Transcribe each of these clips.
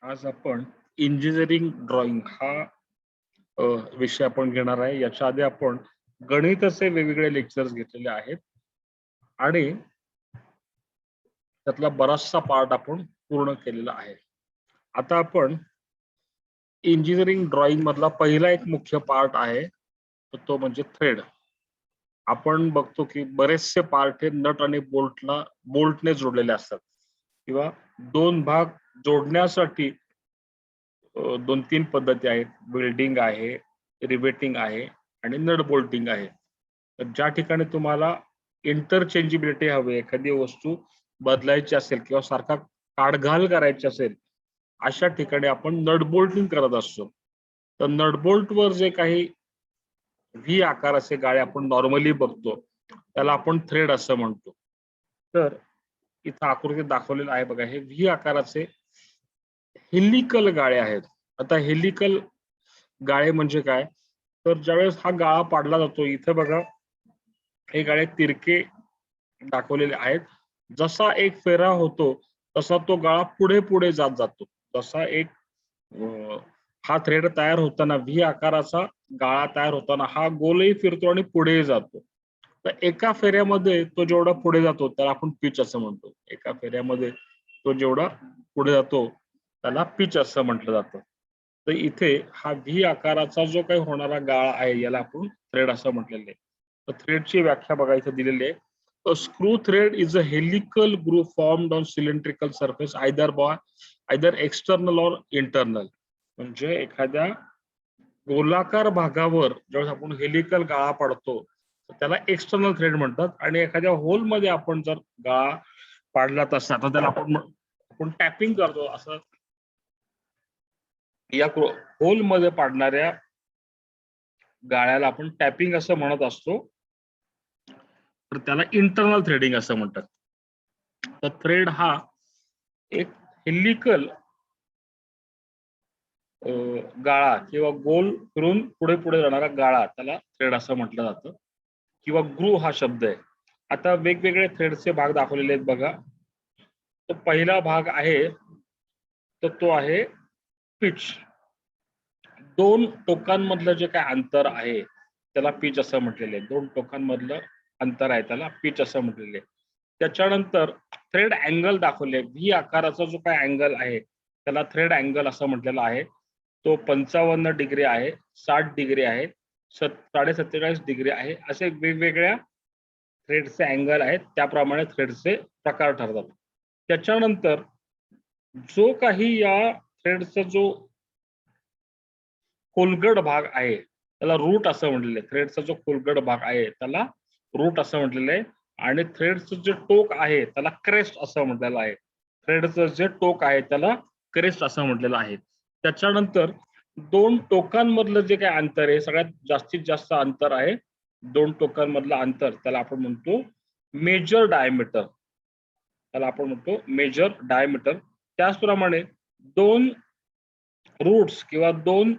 आज आपण engineering drawing हा विषय आपण घेणार आहे. याच्या आधी आपण गणिताचे वेगवेगळे लेक्चर्स घेतलेले आहेत आणि त्यातला बराचसा पार्ट आपण पूर्ण केलेला आहे. आता आपण इंजिनिअरिंग ड्रॉइंग मधला पहिला एक मुख्य पार्ट आहे, तो म्हणजे थ्रेड. आपण बघतो की बरेचसे पार्ट हे नट आणि बोल्टने जोडलेले असतात किंवा दोन भाग जोडण्यासाठी दोन तीन पद्धती आहेत. वेल्डिंग आहे, रिवेटिंग आहे आणि नट बोल्टिंग आहे. तर ज्या ठिकाणी तुम्हाला इंटरचेंजेबिलिटी हवी, एखादी वस्तू बदलायची असेल किंवा सारखा काढघाल करायची असेल, अशा ठिकाणी आपण नट बोल्टिंग करत असतो. तर नट बोल्ट वर जे काही व्ही आकाराचे गाळे आपण नॉर्मली बघतो, त्याला आपण थ्रेड असं म्हणतो. तर इथं आकृतीत दाखवलेलं आहे बघा, हे व्ही आकाराचे हेलिकल गाळे आहेत. आता हेलिकल गाळे म्हणजे काय, तर ज्यावेळेस हा गाळा पाडला जातो, इथं बघा हे गाळे तिरके दाखवलेले आहेत. जसा एक फेरा होतो तसा तो गाळा पुढे पुढे जात जातो. जसा एक हा थ्रेड तयार होताना, व्ही आकाराचा गाळा तयार होताना हा गोलही फिरतो आणि पुढेही जातो. तर एका फेऱ्यामध्ये तो जेवढा पुढे जातो त्याला आपण पिच असं म्हणतो. एका फेऱ्यामध्ये तो जेवढा पुढे जातो त्याला पिच असं म्हटलं जातं. तर इथे हा व्ही आकाराचा जो काही होणारा गाळा आहे, याला आपण थ्रेड असं म्हटलेलं आहे. तर थ्रेडची व्याख्या बघा इथे दिलेली आहे. A screw thread is a helical groove formed on cylindrical surface either external or internal. म्हणजे एखाद्या गोलाकार भागावर ज्यावेळेस आपण हेलिकल गाळा पाडतो त्याला एक्सटर्नल थ्रेड म्हणतात, आणि एखाद्या होल मध्ये आपण जर गाळा पाडला तसा तर त्याला आपण टॅपिंग करतो. असं या होल मध्ये पाडणाऱ्या गाळ्याला आपण टॅपिंग असं म्हणत असतो. तर त्याला इंटरनल थ्रेडिंग असं म्हणतात. तर थ्रेड हा एक हेलिकल गाळा किंवा गोल फिरून पुढे पुढे जाणारा गाळा, त्याला थ्रेड असं म्हटलं जातं, किंवा ग्रू हा शब्द आहे. आता वेगवेगळे थ्रेडचे भाग दाखवलेले आहेत बघा. तो पहिला भाग आहे तर तो आहे पिच. दोन टोकांमधलं जे काय अंतर आहे त्याला पिच असं म्हटलेलं आहे. दोन टोकांमधलं अंतर आहे त्याला पिच असं म्हटलेलं आहे. त्याच्यानंतर थ्रेड अँगल दाखवले. व्ही आकाराचा जो काय अँगल आहे त्याला थ्रेड अँगल असं म्हटलेलं आहे. तो 55 डिग्री आहे, 60 डिग्री आहे, 47.5 डिग्री आहे. असे वेगवेगळ्या थ्रेडचे अँगल आहेत, त्याप्रमाणे थ्रेडचे प्रकार ठरतात. त्याच्यानंतर जो काही या थ्रेडचा जो खोलगट भाग आहे त्याला रूट असं म्हटलेलं आहे. थ्रेडचा जो खोलगट भाग आहे त्याला रूट असं म्हटलेलं आहे, आणि थ्रेडचं जे टोक आहे त्याला क्रेस्ट असं म्हटलेलं आहे. थ्रेडचं जे टोक आहे त्याला क्रेस्ट असं म्हटलेलं आहे. त्याच्यानंतर दोन टोकांमधलं जे काही अंतर आहे, सगळ्यात जास्तीत जास्त अंतर आहे दोन टोकांमधलं अंतर, त्याला आपण म्हणतो मेजर डायमीटर. त्याला आपण म्हणतो मेजर डायमीटर. त्याचप्रमाणे दोन रूट्स किंवा दोन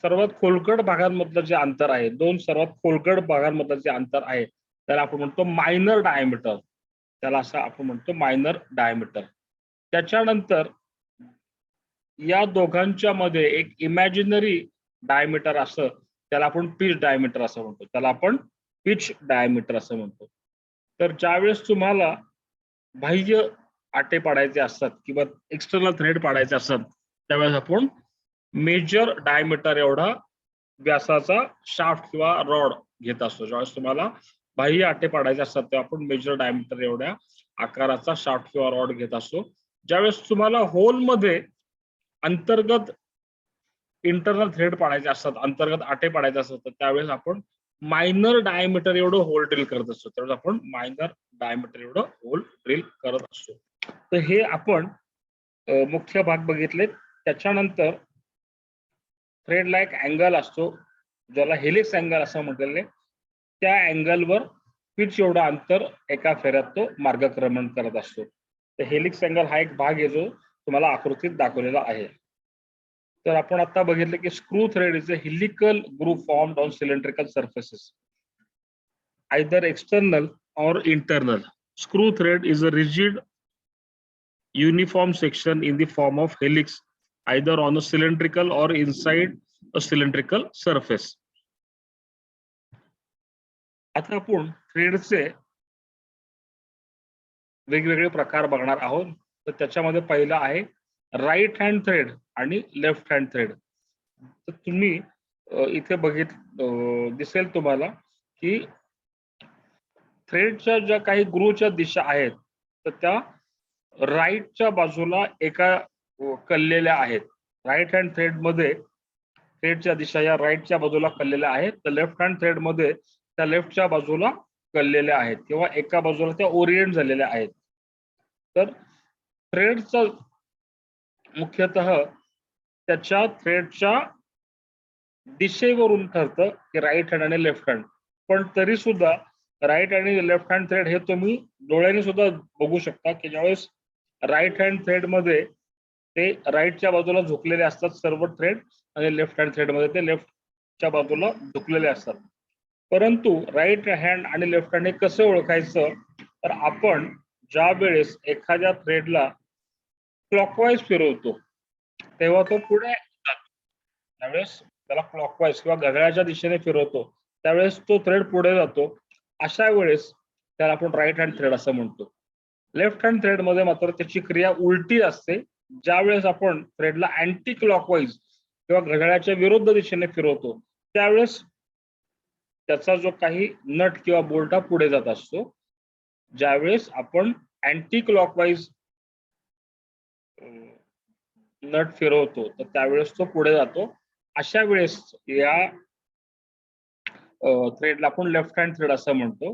सर्वात खोलगट भागांमधलं जे अंतर आहे, दोन सर्वात खोलगट भागांमधलं जे अंतर आहे त्याला आपण म्हणतो मायनर डायमीटर. त्याला असं आपण म्हणतो मायनर डायमीटर. त्याच्यानंतर या दोघांच्या मध्ये एक इमॅजिनरी डायमीटर असं, त्याला आपण पिच डायमीटर असं म्हणतो. त्याला आपण पिच डायमीटर असं म्हणतो. तर ज्यावेळेस तुम्हाला बाह्य आटे पाडायचे असतात किंवा एक्सटर्नल थ्रेड पाडायचे असतात त्यावेळेस आपण मेजर डायमीटर एवढा व्यासाचा शाफ्ट किंवा रॉड घेत असतो. ज्यावेळेस तुम्हाला बाह्य आटे पाडायचे असतात तेव्हा आपण मेजर डायमीटर एवढ्या आकाराचा शाफ्ट किंवा रॉड घेत असतो. ज्यावेळेस तुम्हाला होल मध्ये अंतर्गत इंटरनल थ्रेड पाडायचे असतात, अंतर्गत आटे पाडायचे असतात, तर त्यावेळेस आपण मायनर डायमीटर एवढं होल ड्रिल करत असतो. त्यावेळेस आपण मायनर डायमीटर एवढं होल ड्रिल करत असतो. तर हे आपण मुख्य भाग बघितले. त्याच्यानंतर थ्रेडला एक अँगल असतो ज्याला हेलिक्स अँगल असं म्हटलेलं आहे. त्या अँगलवर पिच एवढा अंतर एका फेऱ्यात तो मार्गक्रमण करत असतो. तर हेलिक्स अँगल हा एक भाग आहे जो तुम्हाला आकृतीत दाखवलेला आहे. तर आपण आता बघितलं की screw thread is a helical groove formed on cylindrical surfaces either external or internal. Screw thread is a rigid uniform section in the form of helix either on a cylindrical or inside a cylindrical surface. आता आपण थ्रेडचे वेगवेगळे प्रकार बघणार आहोत. तर त्याच्यामध्ये पहिला आहे राईट हँड थ्रेड आणि लेफ्ट हँड थ्रेड. तर तुम्ही इथे दिसेल तुम्हाला की थ्रेडच्या ज्या काही ग्रूच्या दिशा आहेत तर त्या राईटच्या बाजूला एका कललेल्या आहेत. राईट हँड थ्रेड मध्ये थ्रेडच्या दिशा या राईटच्या बाजूला कललेल्या आहेत, तर लेफ्ट हँड थ्रेड मध्ये त्या लेफ्टच्या बाजूला कललेल्या आहेत किंवा एका बाजूला त्या ओरिएंट झालेल्या आहेत. तर थ्रेडचा मुख्यतः त्याच्या थ्रेडच्या दिशेवरून ठरतं की राईट हँड आणि लेफ्ट हँड. पण तरी सुद्धा राईट आणि लेफ्ट हँड थ्रेड हे तुम्ही डोळ्याने सुद्धा बघू शकता की ज्यावेळेस राईट हँड थ्रेड मध्ये ते राईटच्या बाजूला झुकलेले असतात सर्व थ्रेड आणि लेफ्ट हँड थ्रेड मध्ये ते लेफ्टच्या बाजूला झुकलेले असतात. परंतु राईट हँड आणि लेफ्ट हँड हे कसं ओळखायचं, तर आपण ज्या वेळेस एखाद्या थ्रेडला क्लॉकवाईज फिरवतो तेव्हा तो पुढे जातो. त्यावेळेस त्याला क्लॉकवाईज किंवा घड्याळाच्या दिशेने फिरवतो त्यावेळेस तो थ्रेड पुढे जातो. अशा वेळेस त्याला आपण राईट हँड थ्रेड असं म्हणतो. लेफ्ट हँड थ्रेड मध्ये मात्र त्याची क्रिया उलटी असते. ज्या वेळेस आपण थ्रेडला अँटी क्लॉकवाईज किंवा घड्याळाच्या विरुद्ध दिशेने फिरवतो त्यावेळेस त्याचा जो काही नट किंवा बोल्टा पुढे जात असतो. ज्यावेळेस आपण अँटी क्लॉकवाईज नट फिरवतो तर त्यावेळेस तो पुढे जातो. अशा वेळेस या थ्रेडला आपण लेफ्ट हँड थ्रेड असं म्हणतो.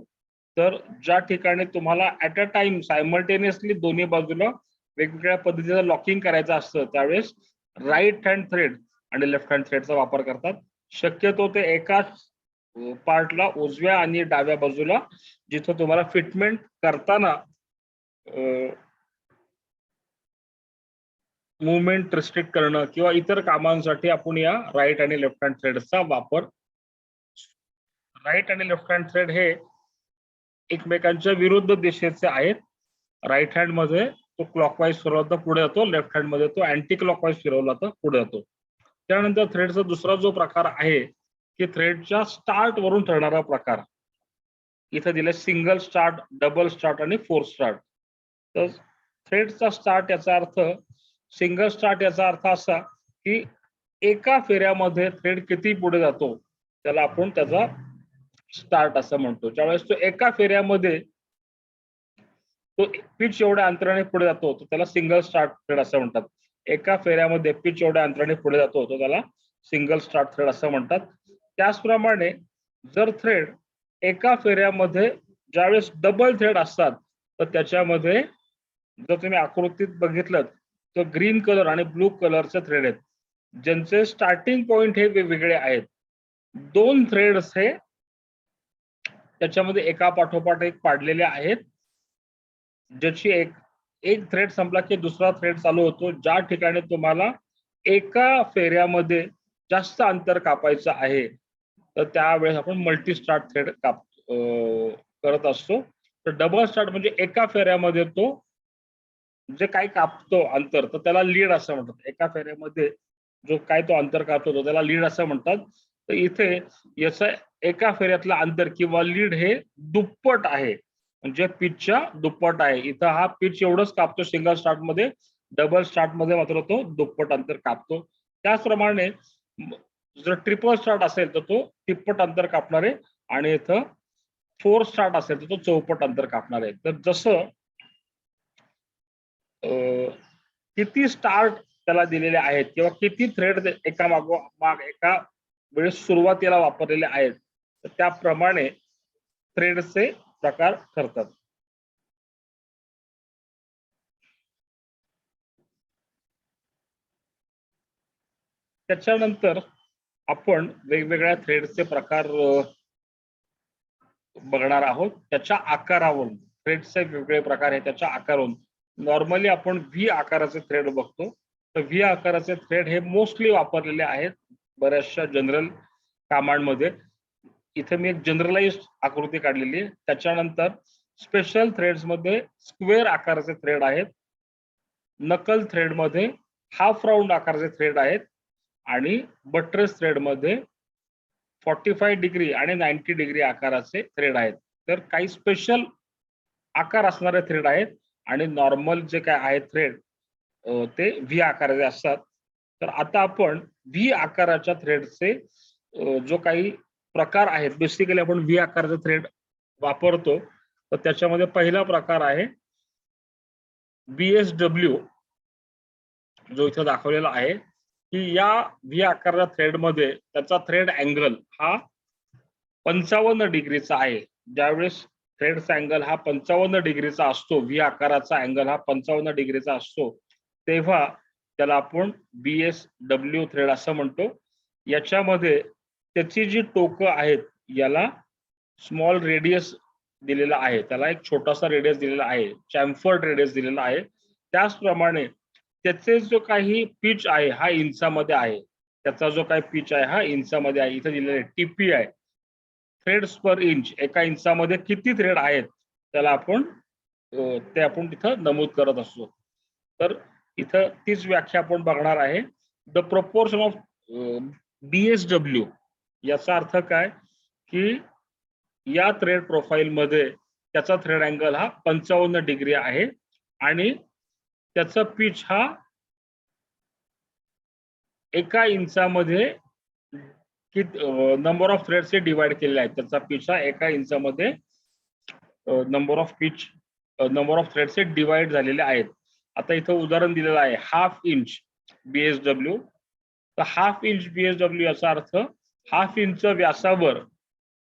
तर ज्या ठिकाणी तुम्हाला ऍट अ टाइम सायमल्टेनियसली दोन्ही बाजूला वेगवेगळ्या पद्धतीचं लॉकिंग करायचं असतं त्यावेळेस राईट हँड थ्रेड आणि लेफ्ट हँड थ्रेडचा वापर करतात. शक्यतो ते एकाच पार्टला उजव्या आणि डाव्या बाजूला जिथं तुम्हाला फिटमेंट करताना मुवमेंट रिस्ट्रिक्ट करणं किंवा इतर कामांसाठी आपण या राईट आणि लेफ्ट हँड थ्रेडचा वापर. राईट आणि लेफ्ट हँड थ्रेड हे एकमेकांच्या विरुद्ध दिशेचे आहेत. राईट हँड मध्ये तो क्लॉकवाईज फिरवला तर पुढे जातो, लेफ्ट हँड मध्ये तो अँटी क्लॉकवाईज फिरवला तर पुढे जातो. त्यानंतर थ्रेडचा दुसरा जो प्रकार आहे की थ्रेडच्या स्टार्ट वरून ठरणारा प्रकार. इथे दिले सिंगल स्टार्ट, डबल स्टार्ट आणि फोर स्टार्ट. तर थ्रेडचा स्टार्ट याचा अर्थ सिंगल स्टार्ट याचा अर्थ असा की एका फेऱ्यामध्ये थ्रेड किती पुढे जातो त्याला आपण त्याचा स्टार्ट असं म्हणतो. ज्यावेळेस तो एका फेऱ्यामध्ये तो पिच एवढ्या अंतराने पुढे जातो तो त्याला सिंगल स्टार्ट थ्रेड असं म्हणतात. एका फेऱ्यामध्ये पिच एवढ्या अंतराने पुढे जातो तो त्याला सिंगल स्टार्ट थ्रेड असं म्हणतात. त्याचप्रमाणे जर थ्रेड एका फेऱ्यामध्ये ज्यावेळेस डबल थ्रेड असतात तर त्याच्यामध्ये जर तुम्ही आकृतीत बघितलं तर ग्रीन कलर आणि ब्लू कलरचे थ्रेड आहेत ज्यांचे स्टार्टिंग पॉइंट हे वेगवेगळे आहेत. दोन थ्रेड्स हे त्याच्यामध्ये एका पाठोपाठ एक पाडलेले आहेत. ज्याची एक थ्रेड संपला की दुसरा थ्रेड चालू होतो. ज्या ठिकाणी तुम्हाला एका फेऱ्यामध्ये जास्त अंतर कापायचं आहे तर त्यावेळेस आपण मल्टी स्टार्ट थ्रेड करत असतो. तर डबल स्टार्ट म्हणजे एका फेऱ्यामध्ये तो जे काही कापतो अंतर तर त्याला लीड असं म्हणतात. एका फेऱ्यामध्ये जो काय तो अंतर कापतो त्याला लीड असं म्हणतात. तर इथे याचं एका फेऱ्यातलं अंतर किंवा लीड हे दुप्पट आहे म्हणजे पिचच्या दुप्पट आहे. इथं हा पिच एवढंच कापतो सिंगल स्टार्ट मध्ये, डबल स्टार्ट मध्ये मात्र तो दुप्पट अंतर कापतो. त्याचप्रमाणे जर ट्रिपल स्टार्ट असेल तर तो तिप्पट अंतर कापणार आहे आणि इथं फोर स्टार्ट असेल तर तो चौपट अंतर कापणार आहे. तर जसं किती स्टार्ट त्याला दिलेले आहेत किंवा किती थ्रेड एका माग एका वेळेस सुरुवातीला वापरलेले आहेत तर त्याप्रमाणे थ्रेडचे प्रकार ठरतात. त्याच्यानंतर आपण वेगवेगळ्या थ्रेडचे प्रकार बघणार आहोत. त्याच्या आकारावरून थ्रेडचे वेगवेगळे प्रकार आहेत त्याच्या आकारावरून. नॉर्मली आपण व्ही आकाराचे थ्रेड बघतो. तर व्ही आकाराचे थ्रेड हे मोस्टली वापरलेले आहेत बऱ्याचशा जनरल कामांमध्ये. इथे मी एक जनरलाइज्ड आकृती काढलेली आहे. त्याच्यानंतर स्पेशल थ्रेड्स मध्ये स्क्वेअर आकाराचे थ्रेड आहेत. नकल थ्रेड मध्ये हाफ राऊंड आकाराचे थ्रेड आहेत आणि बट्रेस थ्रेड मध्ये 45 डिग्री आणि 90 डिग्री आकाराचे थ्रेड आहेत. तर काही स्पेशल आकार असणारे थ्रेड आहेत आणि नॉर्मल जे काय आहेत थ्रेड ते व्ही आकाराचे असतात. तर आता आपण व्ही आकाराच्या थ्रेडचे जो काही प्रकार आहेत, बेसिकली आपण व्ही आकाराचे थ्रेड वापरतो. तर त्याच्यामध्ये पहिला प्रकार आहे BSW, जो इथे दाखवलेला आहे की या व्ही आकाराच्या थ्रेड मध्ये त्याचा थ्रेड अँगल हा 55 डिग्रीचा आहे. ज्यावेळेस थ्रेडचा अँगल हा 55 डिग्रीचा असतो, व्ही आकाराचा अँगल हा 55 डिग्रीचा असतो, तेव्हा त्याला आपण BSW थ्रेड असं म्हणतो. याच्यामध्ये त्याची जी टोकं आहेत याला स्मॉल रेडियस दिलेला आहे, त्याला एक छोटासा रेडियस दिलेला आहे, चॅम्फर्ड रेडियस दिलेला आहे. त्याचप्रमाणे त्याचे जो काही पिच आहे हा इंचामध्ये आहे, त्याचा जो काही पिच आहे हा इंचामध्ये आहे. इथे दिलेले TP आहे, थ्रेड्स पर इंच, एका इंचामध्ये किती थ्रेड आहेत त्याला आपण ते आपण तिथं नमूद करत असतो. तर इथं तीच व्याख्या आपण बघणार आहे. द प्रपोर्शन ऑफ BSW, याचा अर्थ काय की या थ्रेड प्रोफाईल मध्ये त्याचा थ्रेड अँगल हा 55 डिग्री आहे आणि त्याचा पिच हा एका इंचामध्ये नंबर ऑफ थ्रेड्सचे डिवाइड केलेले आहेत. त्याचा पिच हा एका इंचामध्ये नंबर ऑफ थ्रेड्सचे डिवाइड झालेले आहेत. आता इथं उदाहरण दिलेलं आहे हाफ इंच BSW. तर हाफ इंच BSW याचा अर्थ हाफ इंच व्यासावर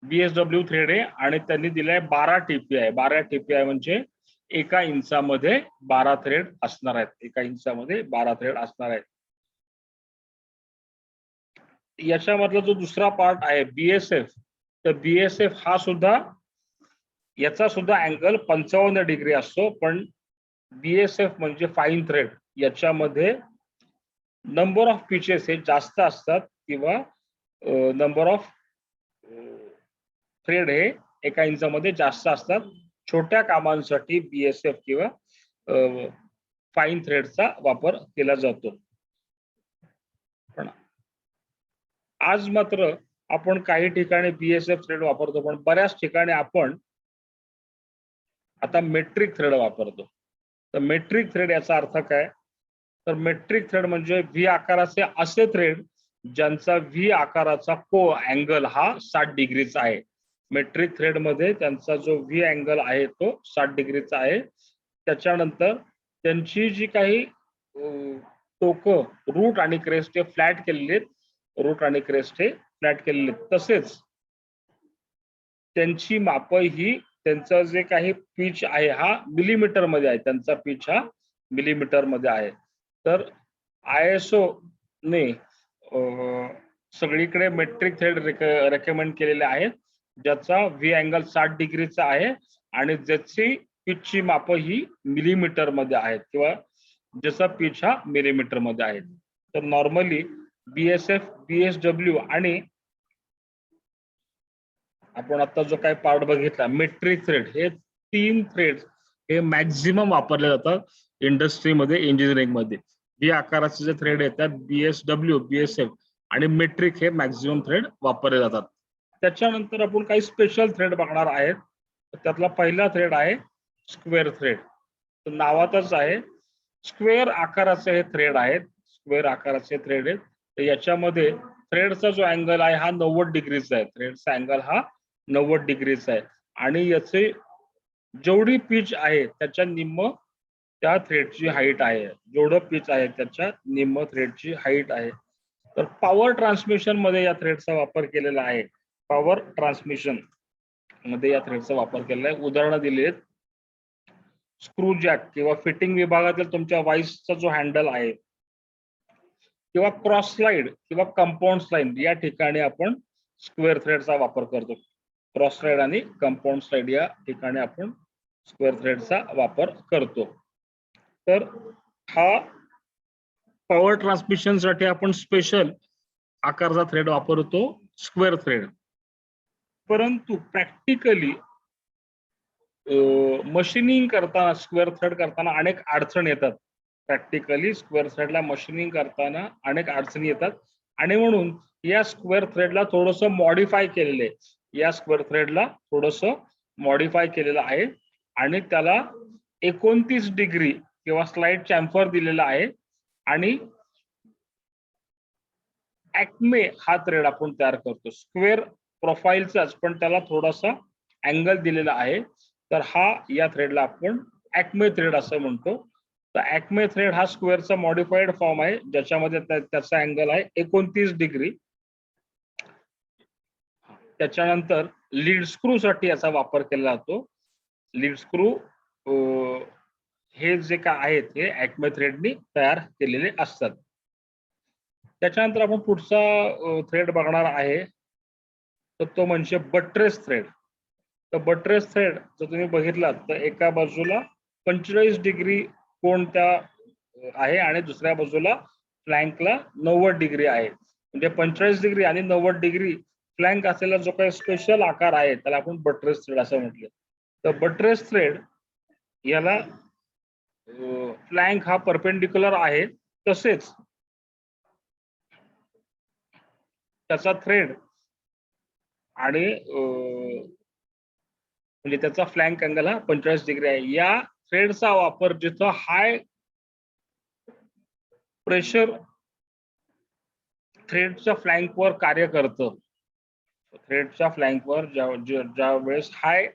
BSW थ्रेड आहे आणि त्यांनी दिलाय 12 TPI. 12 TPI म्हणजे एका इंचामध्ये 12 थ्रेड असणार आहेत. एका इंचामध्ये 12 थ्रेड असणार आहेत. याच्यामधला जो दुसरा पार्ट आहे BSF, तर BSF हा सुद्धा याचा सुद्धा अँगल 55 डिग्री असतो. पण BSF म्हणजे फाईन थ्रेड, याच्यामध्ये नंबर ऑफ पिचेस हे जास्त असतात किंवा नंबर ऑफ थ्रेड हे एका इंचामध्ये जास्त असतात. छोट्या कामांसाठी BSF किंवा फाईन थ्रेडचा वापर केला जातो. पण आज मात्र आपण काही ठिकाणी BSF थ्रेड वापरतो, पण बऱ्याच ठिकाणी आपण आता मेट्रिक थ्रेड वापरतो. तर मेट्रिक थ्रेड याचा अर्थ काय, तर मेट्रिक थ्रेड म्हणजे व्ही आकाराचे असे थ्रेड ज्यांचा व्ही आकाराचा को अँगल हा 60 डिग्रीचा आहे. मेट्रिक थ्रेड मध्ये त्यांचा जो व्ही अँगल आहे तो 60 डिग्रीचा आहे. त्याच्यानंतर त्यांची जी काही टोकं रूट आणि क्रेस्ट हे फ्लॅट केलेले आहेत, रूट आणि क्रेस्ट हे फ्लॅट केलेले आहेत. तसेच त्यांची माप ही त्यांचं जे काही पिच आहे हा मिलीमीटर मध्ये आहे, त्यांचा पिच हा मिलीमीटर मध्ये आहे. तर ISO ने सगळीकडे मेट्रिक थ्रेड रेकमेंड केलेले आहेत, ज्याचा व्ही अँगल 60 डिग्रीचा आहे आणि ज्याची पिचची माप ही मिलीमीटर मध्ये आहेत किंवा ज्याचा पिच हा मिलीमीटर मध्ये आहे. तर नॉर्मली BSF, BSW आणि आपण आता जो काही पार्ट बघितला मेट्रिक थ्रेड, हे 3 थ्रेड हे मॅक्झिमम वापरले जातात इंडस्ट्रीमध्ये, इंजिनिअरिंग मध्ये. व्ही आकाराचे जे थ्रेड आहेत त्यात BSW, BSF आणि मेट्रिक हे मॅक्झिमम थ्रेड वापरले जातात. त्याच्यानंतर आपण काही स्पेशल थ्रेड बघणार आहेत. त्यातला पहिला थ्रेड आहे स्क्वेअर थ्रेड. तर नावातच आहे स्क्वेअर आकाराचे हे थ्रेड आहेत, स्क्वेअर आकाराचे थ्रेड आहेत. तर याच्यामध्ये थ्रेडचा जो अँगल आहे हा 90 डिग्रीचा आहे. थ्रेडचा अँगल हा 90 डिग्रीचा आहे आणि याचे जेवढी पिच आहे त्याच्या निम्म त्या थ्रेडची हाईट आहे. जेवढं पिच आहे त्याच्या निम्म थ्रेडची हाईट आहे. तर पॉवर ट्रान्समिशन मध्ये या थ्रेडचा वापर केलेला आहे. पॉवर ट्रान्समिशन मध्ये या थ्रेडचा वापर केलेला आहे. उदाहरणं दिली आहेत. स्क्रू जॅक किंवा फिटिंग विभागातील तुमच्या वाईसचा जो हँडल आहे किंवा क्रॉस स्लाइड किंवा कंपाऊंड स्लाइड, या ठिकाणी आपण स्क्वेअर थ्रेडचा वापर करतो. क्रॉस स्लाइड आणि कंपाऊंड स्लाइड या ठिकाणी आपण स्क्वेअर थ्रेडचा वापर करतो. तर हा पॉवर ट्रान्समिशन साठी आपण स्पेशल आकाराचा थ्रेड वापरतो, स्क्वेअर थ्रेड. परंतु प्रॅक्टिकली मशीनिंग करताना, स्क्वेअर थ्रेड करताना अनेक अडचण येतात. प्रॅक्टिकली स्क्वेअर थ्रेडला मशीनिंग करताना अनेक अडचणी येतात आणि म्हणून या स्क्वेअर थ्रेडला थोडंसं मॉडिफाय केलेलं आहे. या स्क्वेअर थ्रेडला थोडंसं मॉडिफाय केलेलं आहे आणि त्याला 29 डिग्री किंवा स्लाइड चॅम्फर दिलेला आहे आणि ऍक्मे हा थ्रेड आपण तयार करतो. स्क्वेअर प्रोफाईलचाच पण त्याला थोडासा अँगल दिलेला आहे. तर हा या थ्रेडला आपण ऍक्मे थ्रेड असं म्हणतो. तर ऍक्मे थ्रेड हा स्क्वेअरचा मॉडिफाईड फॉर्म आहे ज्याच्यामध्ये त्याचा अँगल आहे 29 डिग्री. त्याच्यानंतर लीड स्क्रू साठी याचा वापर केला जातो. लीड स्क्रू हे जे काय आहेत हे ऍक्मे थ्रेडनी तयार केलेले असतात. त्याच्यानंतर आपण पुढचा थ्रेड बघणार आहे तर तो म्हणजे बट्रेस थ्रेड. तर बट्रेस थ्रेड जर तुम्ही बघितलात तर एका बाजूला 45 डिग्री कोण त्या आहे आणि दुसऱ्या बाजूला फ्लँकला 90 डिग्री आहे. म्हणजे 45 डिग्री आणि 90 डिग्री फ्लँक असलेला जो काही स्पेशल आकार आहे त्याला आपण बट्रेस थ्रेड असं म्हटलं. तर बट्रेस थ्रेड याला फ्लँक हा परपेंडिक्युलर आहे तसेच त्याचा थ्रेड आणि म्हणजे त्याचा फ्लँक अँगल हा 45 डिग्री आहे. या थ्रेडचा वापर जिथं हाय प्रेशर थ्रेडच्या फ्लँकवर कार्य करतं. थ्रेडच्या फ्लँकवर ज्या वेळेस हाय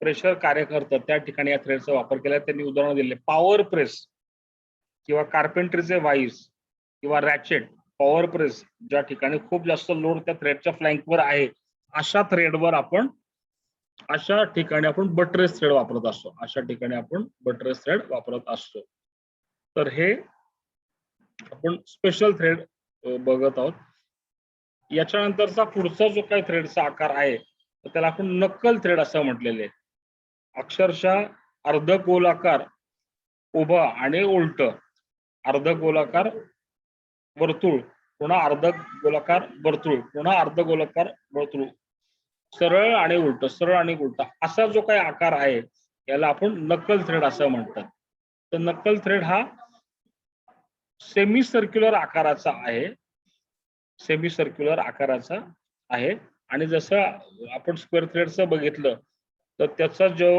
प्रेशर कार्य करतं त्या ठिकाणी या थ्रेडचा वापर केला. त्यांनी उदाहरण दिले पॉवर प्रेस किंवा कार्पेंट्रीचे वाईस किंवा रॅचेट. पॉवर प्रेस ज्या ठिकाणी खूप जास्त लोड त्या थ्रेडच्या फ्लँकवर आहे अशा थ्रेडवर आपण अशा ठिकाणी आपण बट्रेस थ्रेड वापरत असतो. अशा ठिकाणी आपण बट्रेस थ्रेड वापरत असतो. तर हे आपण स्पेशल थ्रेड बघत आहोत. याच्यानंतरचा पुढचा जो काही थ्रेडचा आकार आहे त्याला आपण नक्कल थ्रेड असं म्हटलेले. अक्षरशः अर्धगोलाकार उभा आणि उलट, अर्धगोलाकार वर्तुळ, पुन्हा अर्धगोलाकार वर्तुळ, पुन्हा अर्धगोलाकार वर्तुळ, सरळ आणि उलट, सरळ आणि उलट असा जो काही आकार आहे याला आपण नक्कल थ्रेड असं म्हणतात. तर नक्कल थ्रेड हा सेमी सर्क्युलर आकाराचा आहे. सेमी सर्क्युलर आकाराचा आहे आणि जसं आपण स्क्वेअर थ्रेडचं बघितलं तर त्याचा जो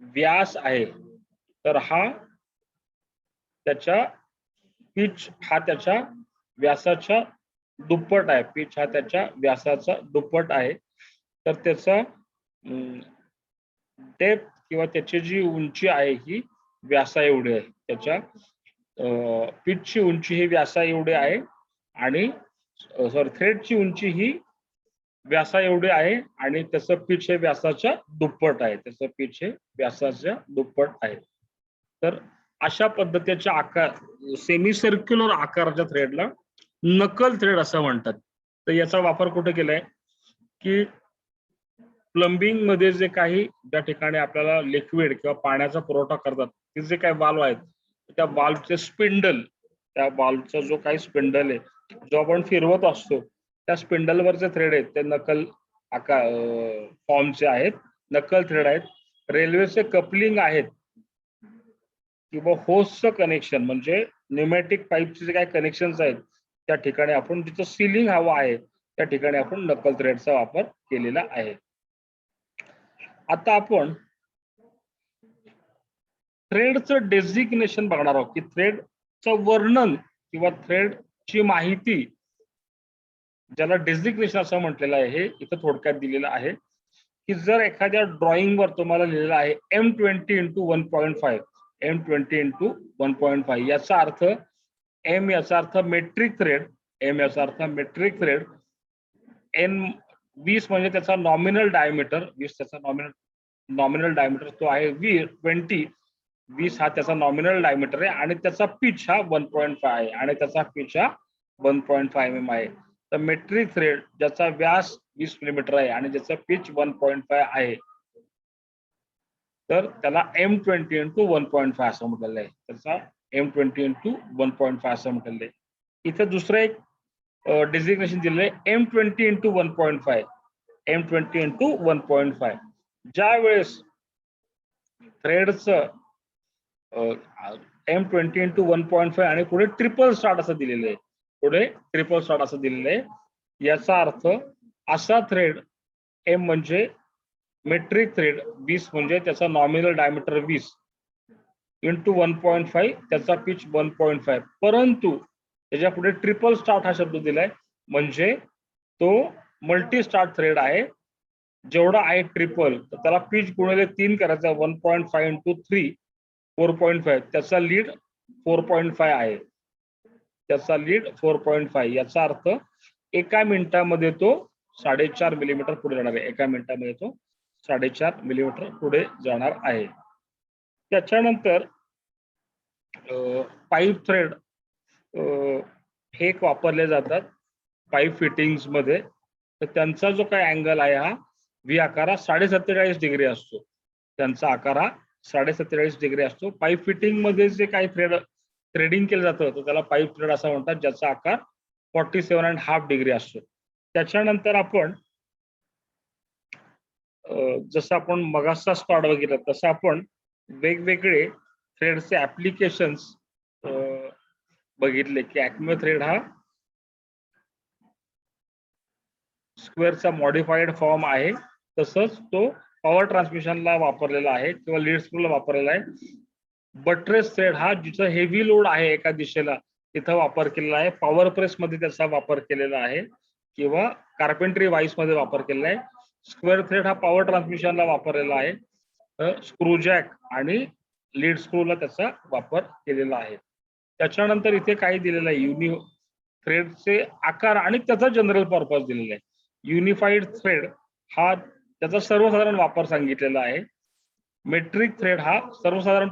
व्यास आहे तर हा त्याच्या पिच हा त्याच्या व्यासाच्या दुप्पट आहे. पिच हा त्याच्या व्यासाचा दुप्पट आहे. तर त्याचा डेप्थ किंवा त्याची जी उंची आहे ही व्यासा एवढी आहे. त्याच्या पिचची उंची ही व्यासा एवढी आहे आणि थ्रेडची उंची ही व्यासा एवढी आहे आणि त्याचं पिच हे व्यासाच्या दुप्पट आहे. त्याचं पिच हे व्यासाच्या दुप्पट आहे. तर अशा पद्धतीच्या आकार सेमी सर्क्युलर आकाराच्या थ्रेडला नकल थ्रेड असं म्हणतात. तर याचा वापर कुठे केलाय की प्लंबिंग मध्ये जे काही ज्या ठिकाणी आपल्याला लिक्विड किंवा पाण्याचा पुरवठा करतात ते जे काही वाल्व आहेत त्या वाल्वचे स्पिंडल, त्या वाल्वचा जो काही स्पिंडल आहे जो आपण फिरवत असतो त्या स्पिंडलवरचे थ्रेड आहेत ते नकल आकार फॉर्मचे आहेत, नकल थ्रेड आहेत. रेल्वेचे कपलिंग आहेत किंवा होसचं कनेक्शन म्हणजे न्यूमॅटिक पाईपचे जे काही कनेक्शन्स आहेत त्या ठिकाणी आपण जिथं सीलिंग हवा आहे त्या ठिकाणी आपण नकल थ्रेडचा वापर केलेला आहे. आता आपण थ्रेडचं डेझिग्नेशन बघणार आहोत की थ्रेडचं वर्णन किंवा थ्रेडची माहिती ज्याला डेझिग्नेशन असं म्हटलेलं आहे हे इथं थोडक्यात दिलेलं आहे की जर एखाद्या ड्रॉइंगवर तुम्हाला लिहिलेलं आहे M20 × 1.5, M20 × 1.5 याचा अर्थ M याचा अर्थ मेट्रिक थ्रेड, M याचा अर्थ मेट्रिक थ्रेड, N20 म्हणजे त्याचा नॉमिनल डायमीटर, 20 त्याचा नॉमिनल डायमीटर तो आहे 20 हा त्याचा नॉमिनल डायमीटर आहे आणि त्याचा पिच हा 1.5 आहे आणि त्याचा पिच हा 1.5 mm आहे. तर मेट्रिक थ्रेड ज्याचा व्यास 20 मिलीमीटर आहे आणि ज्याचा पिच 1.5 आहे तर त्याला M20 × 1.5 असं म्हटलेलं आहे. त्याचा M20 × 1.5 असं म्हटलेलं आहे. इथे दुसरं एक डेझिग्नेशन दिलेलं आहे M20 × 1.5, M20 × 1.5. ज्या वेळेस थ्रेडचं M20 इंटू 1.5 आणि पुढे ट्रिपल स्टार्ट असं दिलेलं आहे, पुढे ट्रिपल स्टार्ट असं दिलेलं आहे. याचा अर्थ असा थ्रेड M म्हणजे मेट्रिक थ्रेड 20 म्हणजे त्याचा नॉमिनल डायमीटर 20 इंटू 1.5 त्याचा पिच 1.5, परंतु त्याच्या पुढे ट्रिपल स्टार्ट हा शब्द दिलाय म्हणजे तो मल्टी स्टार्ट थ्रेड आहे. जेवढा आहे ट्रिपल तर त्याला पिच गुणिले 3 करायचा, 1.5 इंटू 3 4.5, त्याचा लीड 4.5 आहे, त्याचा लीड 4.5. याचा अर्थ एका मिनिटामध्ये तो 4.5 मिलीमीटर पुढे जाणार आहे, एका मिनिटामध्ये तो 4.5 मिलीमीटर पुढे जाणार आहे. त्याच्यानंतर पाईप थ्रेड हे एक वापरले जातात पाईप फिटिंग्स मध्ये. तर त्यांचा जो काही अँगल आहे हा व्ही आकार 47.5 डिग्री असतो, त्यांचा आकार 47.5 डिग्री असतो. पाईप फिटिंग मध्ये जे काही थ्रेडिंग केलं जातं तर त्याला पाईप थ्रेड असं म्हणतात, ज्याचा आकार 47.5 डिग्री असतो. त्याच्यानंतर आपण जसं आपण मगाचा स्टार्ट बघितला तसं आपण वेगवेगळे थ्रेडचे ऍप्लिकेशन्स बघितले की ॲक्मे थ्रेड हा स्क्वेअरचा मॉडिफाईड फॉर्म आहे, तसंच तो पॉवर ट्रान्समिशनला वापरलेला आहे किंवा लीड स्क्रूला वापरलेला आहे. बट्रेस थ्रेड हा जिथं हेवी लोड आहे एका दिशेला तिथं वापर केलेला आहे. पॉवर प्रेस मध्ये त्याचा वापर केलेला आहे किंवा कार्पेंट्री वाईस मध्ये वापर केलेला आहे. स्क्वेअर थ्रेड हा पॉवर ट्रान्समिशनला वापरलेला आहे. स्क्रूजॅक आणि लीड स्क्रूला त्याचा वापर केलेला आहे. त्याच्यानंतर इथे काही दिलेलं आहे, युनि थ्रेडचे आकार आणि त्याचा जनरल पर्पज दिलेला आहे. युनिफाईड थ्रेड हा त्याचा सर्वसाधारण वापर सांगितलेला आहे. मेट्रिक थ्रेड हा सर्वसाधारण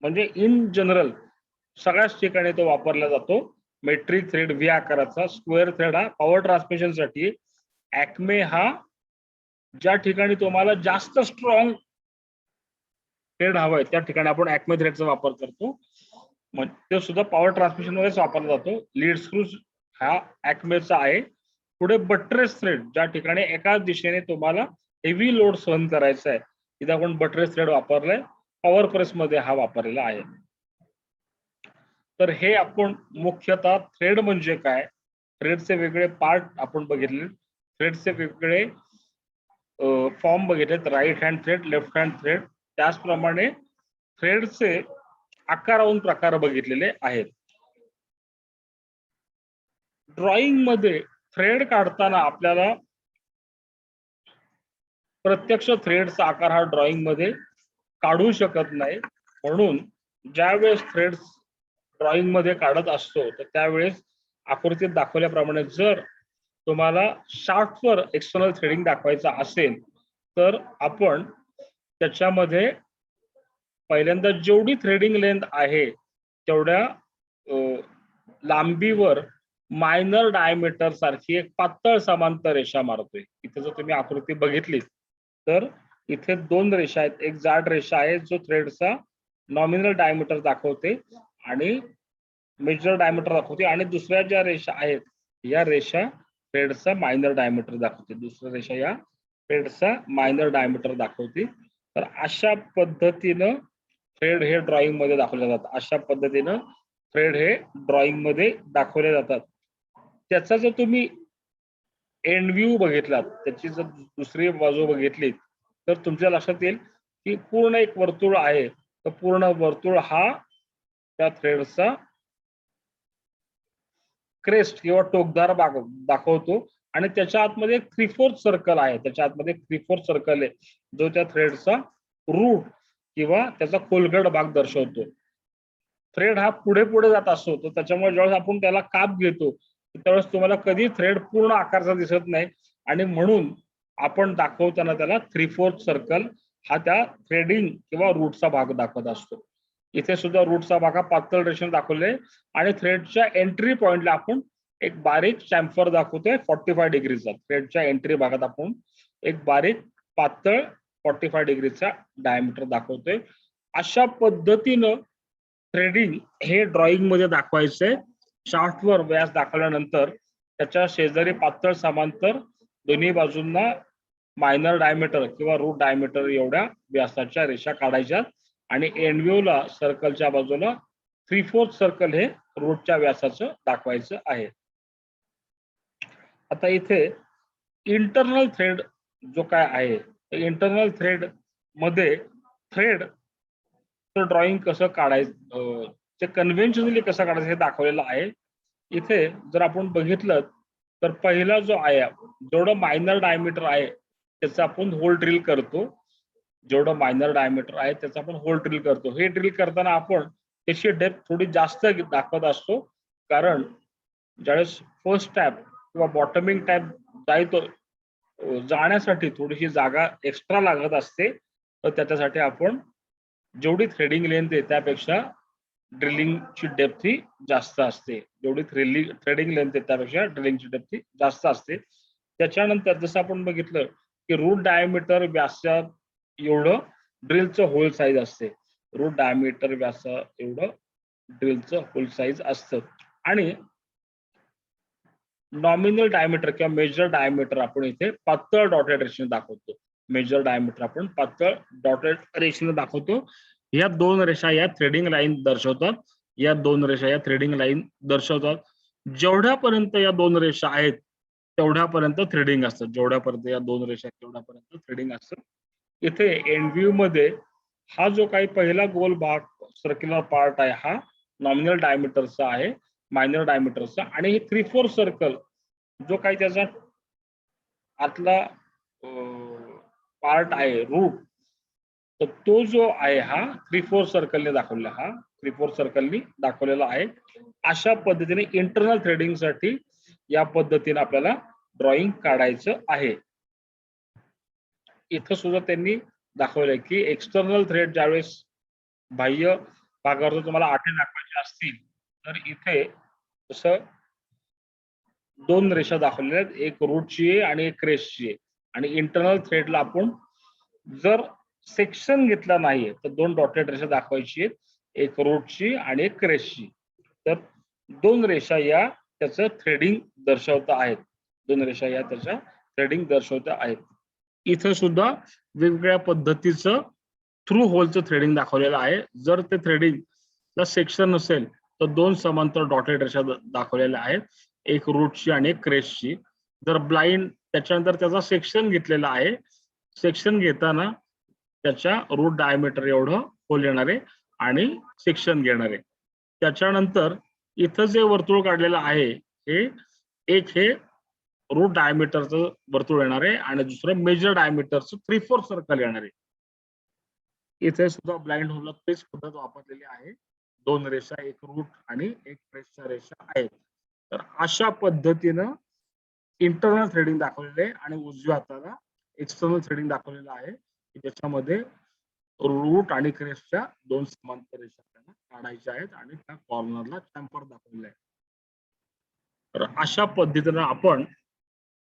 म्हणजे इन जनरल सगळ्याच ठिकाणी तो वापरला जातो. मेट्रिक थ्रेड व्ही आकाराचा. स्क्वेअर थ्रेड हा पॉवर ट्रान्समिशन साठी. ॲक्मे हा ज्या ठिकाणी तुम्हाला जास्त स्ट्रॉंग थ्रेड हवाय त्या ठिकाणी आपण ॲक्मे थ्रेडचा वापर करतो, ते सुद्धा पॉवर ट्रान्समिशन मध्येच वापरला जातो. लीड स्क्रू हा ॲक्मेचा आहे. पुढे बट्रेस थ्रेड, ज्या ठिकाणी एकाच दिशेने तुम्हाला हेवी लोड सहन करायचा आहे तिथे आपण बट्रेस थ्रेड वापरलाय. पॉवर प्रेस मध्ये हा वापरलेला आहे. तर हे आपण मुख्यतः थ्रेड म्हणजे काय, थ्रेडचे वेगळे पार्ट आपण बघितले, थ्रेडचे वेगळे फॉर्म बघितलेत, right hand thread, left hand thread. त्याचप्रमाणे थ्रेडचे आकारावरून प्रकार बघितलेले आहेत. ड्रॉइंग मध्ये थ्रेड काढताना आपल्याला प्रत्यक्ष थ्रेडचा आकार हा ड्रॉइंग मध्ये काढू शकत नाही, म्हणून ज्यावेळेस थ्रेड्स ड्रॉइंग मध्ये काढत असतो तर त्यावेळेस आकृतीत दाखवल्याप्रमाणे जर तुम्हाला शाफ्टवर एक्सटर्नल थ्रेडिंग दाखवायचा असेल तर आपण त्याच्यामध्ये पहिल्यांदा जेवढी थ्रेडिंग लेंथ आहे तेवढ्या लांबीवर मायनर डायमीटर सारखी एक पातळ समांतर रेषा मारतोय. इथे जर तुम्ही आकृती बघितली तर इथे 2 रेषा आहेत. एक जाड रेषा आहे जो थ्रेडचा नॉमिनल डायमीटर दाखवते आणि मेजर डायमीटर दाखवते, आणि दुसऱ्या ज्या रेषा आहेत या रेषा थ्रेडचा मायनर डायमीटर दाखवते. दुसऱ्या रेषा या थ्रेडचा मायनर डायमीटर दाखवते. तर अशा पद्धतीनं थ्रेड हे ड्रॉइंग मध्ये दाखवले जातात. अशा पद्धतीनं थ्रेड हे ड्रॉइंग मध्ये दाखवले जातात. त्याचा जर तुम्ही एंड व्ह्यू बघितलात, त्याची जर दुसरी बाजू बघितली तर तुमच्या लक्षात येईल की पूर्ण एक वर्तुळ आहे, तर पूर्ण वर्तुळ हा त्या थ्रेडचा क्रेस्ट किंवा टोकदार भाग दाखवतो, आणि त्याच्या आतमध्ये एक 3/4 सर्कल आहे, त्याच्या आतमध्ये 3/4 सर्कल आहे जो त्या थ्रेडचा रूट किंवा त्याचा खोलगट भाग दर्शवतो. थ्रेड हा पुढे पुढे जात असतो, तर त्याच्यामुळे ज्यावेळेस आपण त्याला काप घेतो त्यावेळेस तुम्हाला कधी थ्रेड पूर्ण आकारचा दिसत नाही, आणि म्हणून आपण दाखवताना त्याला 3/4 सर्कल हा त्या थ्रेडिंग किंवा रूटचा भाग दाखवत असतो. इथे सुद्धा रूटचा भाग हा पातळ रेषेने दाखवले, आणि थ्रेडच्या एंट्री पॉइंटला आपण एक बारीक चॅम्फर दाखवतोय 45 डिग्रीचा. थ्रेडच्या एंट्री भागात आपण एक बारीक पातळ 45 डिग्रीचा डायमीटर दाखवतोय. अशा पद्धतीनं थ्रेडिंग हे ड्रॉइंग मध्ये दाखवायचंय. शाफ्टवर व्यास दाखवल्यानंतर त्याच्या शेजारी पातळ समांतर दोन्ही बाजूंना मायनर डायमीटर किंवा रूट डायमीटर एवढ्या व्यासाच्या रेषा काढायच्या आणि एंडव्ह्यूला सर्कलच्या बाजूला 3/4 सर्कल हे रूटच्या व्यासाचं दाखवायचं आहे. आता इथे इंटरनल थ्रेड जो काय आहे, इंटरनल थ्रेड मध्ये थ्रेड ड्रॉइंग कसं काढायचं, ते कन्व्हेन्शनली कसं काढायचं हे दाखवलेलं आहे. इथे जर आपण बघितलं तर पहिला जो आहे, जेवढं मायनर डायमीटर आहे त्याचा आपण होल ड्रिल करतो. जेवढं मायनर डायमीटर आहे त्याचा आपण होल ड्रिल करतो. हे ड्रिल करताना आपण त्याची डेप्थ थोडी जास्त दाखवत असतो, कारण ज्यावेळेस फर्स्ट टॅप किंवा बॉटमिंग टॅप जाण्यासाठी थोडीशी जागा एक्स्ट्रा लागत असते. तर त्याच्यासाठी आपण जेवढी थ्रेडिंग लेंथ आहे त्यापेक्षा ड्रिलिंगची डेप्थ ही जास्त असते. जेवढी थ्रेडिंग लेंथ आहे त्यापेक्षा ड्रिलिंगची डेप्थ ही जास्त असते. त्याच्यानंतर जसं आपण बघितलं की रूट डायमीटर व्यासा एवढं ड्रिलचं होल साईज असते. रूट डायमीटर व्यासा एवढं ड्रिलचं होल साईज असतं. आणि नॉमिनल डायमीटर किंवा मेजर डायमीटर आपण इथे पातळ डॉटेड रेषेने दाखवतो. मेजर डायमीटर आपण पातळ डॉटेड रेषेने दाखवतो. या दोन रेषा या थ्रेडिंग लाईन दर्शवतात. या दोन रेषा या थ्रेडिंग लाईन दर्शवतात. जेवढ्यापर्यंत या दोन रेषा आहेत तेवढ्यापर्यंत थ्रेडिंग असतं. जेवढ्यापर्यंत या दोन रेषा तेवढ्यापर्यंत थ्रेडिंग असतं. इथे एंड व्ह्यू मध्ये हा जो काही पहिला गोल भाग सर्क्युलर पार्ट आहे हा नॉमिनल डायमीटरचा आहे, मायनर डायमीटरचा. आणि हे 3/4 सर्कल जो काही त्याचा आतला पार्ट आहे रूट, तर तो जो आहे हा 3/4 सर्कलने दाखवलेला, हा 3/4 सर्कलनी दाखवलेला आहे. अशा पद्धतीने इंटरनल थ्रेडिंग साठी या पद्धतीने आपल्याला ड्रॉइंग काढायचं आहे. इथं सुद्धा त्यांनी दाखवलंय की एक्सटर्नल थ्रेड ज्यावेळेस बाह्य भागावर तुम्हाला आठे दाखवायचे असतील तर इथे तसं दोन रेषा दाखवलेल्या आहेत, एक रूटची आहे आणि एक क्रेस्टची आहे. आणि इंटरनल थ्रेडला आपण जर सेक्शन घेतला नाहीये तर दोन डॉटेड रेषा दाखवायची आहेत, एक रूटची आणि एक क्रेस्टची. तर दोन रेषा या त्याचं थ्रेडिंग दर्शवता आहेत. दोन रेषा या त्याच्या थ्रेडिंग दर्शवता आहेत. इथं सुद्धा वेगवेगळ्या पद्धतीचं थ्रू होलचं थ्रेडिंग दाखवलेलं आहे. जर ते थ्रेडिंगला सेक्शन नसेल तर दोन समांतर डॉटेड रेषा दाखवलेल्या आहेत, एक रूटची आणि एक क्रेस्टची. जर ब्लाइंड त्याच्यानंतर त्याचा सेक्शन घेतलेला आहे. सेक्शन घेताना त्याच्या रूट डायमीटर एवढं होल येणार आहे आणि सेक्शन घेणार आहे. त्याच्यानंतर इथं जे वर्तुळ काढलेलं आहे हे एक हे रूट डायमीटरचं वर्तुळ येणार आहे आणि दुसरं मेजर डायमीटरचं 3/4 सर्कल येणार आहे. इथे सुद्धा ब्लाइंड होलला तेच पद्धत वापरलेली आहे. दोन रेषा, एक रूट आणि एक क्रेस्टच्या रेषा आहेत. तर अशा पद्धतीनं इंटरनल थ्रेडिंग दाखवलेलं आहे आणि उजव्या हाताला एक्सटर्नल थ्रेडिंग दाखवलेलं आहे की ज्याच्यामध्ये रूट आणि क्रेस्टच्या दोन समांतर रेषा त्यांना काढायच्या आहेत आणि त्या कॉर्नरला चॅम्फर दाखवलेला आहे. तर अशा पद्धतीनं आपण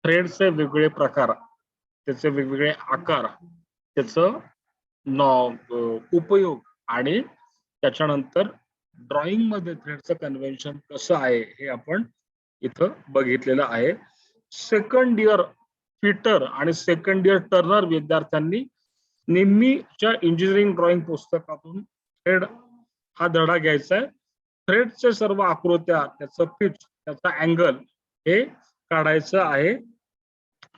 थ्रेडचे वेगवेगळे प्रकार, त्याचे वेगवेगळे आकार, त्याचं उपयोग आणि त्याच्यानंतर ड्रॉइंग मध्ये थ्रेडचं कन्व्हेन्शन कसं आहे हे आपण इथं बघितलेलं आहे. सेकंड इयर फिटर आणि सेकंड इयर टर्नर विद्यार्थ्यांनी नेहमीच्या इंजिनिअरिंग ड्रॉइंग पुस्तकातून थ्रेड हा धडा घ्यायचा आहे. थ्रेडचे सर्व आकृत्या, त्याचं पिच, त्याचा अँगल हे काढायचं आहे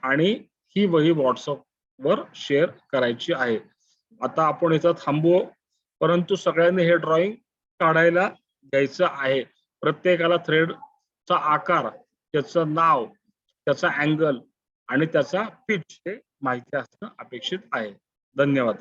आणि ही वही व्हॉट्सअपवर शेअर करायची आहे. आता आपण इथं थांबू, परंतु सगळ्यांनी हे ड्रॉइंग काढायला घ्यायचं आहे. प्रत्येकाला थ्रेडचा आकार, त्याचं नाव, त्याचा अँगल आणि त्याचा पिच हे माहिती असणं अपेक्षित आहे. धन्यवाद.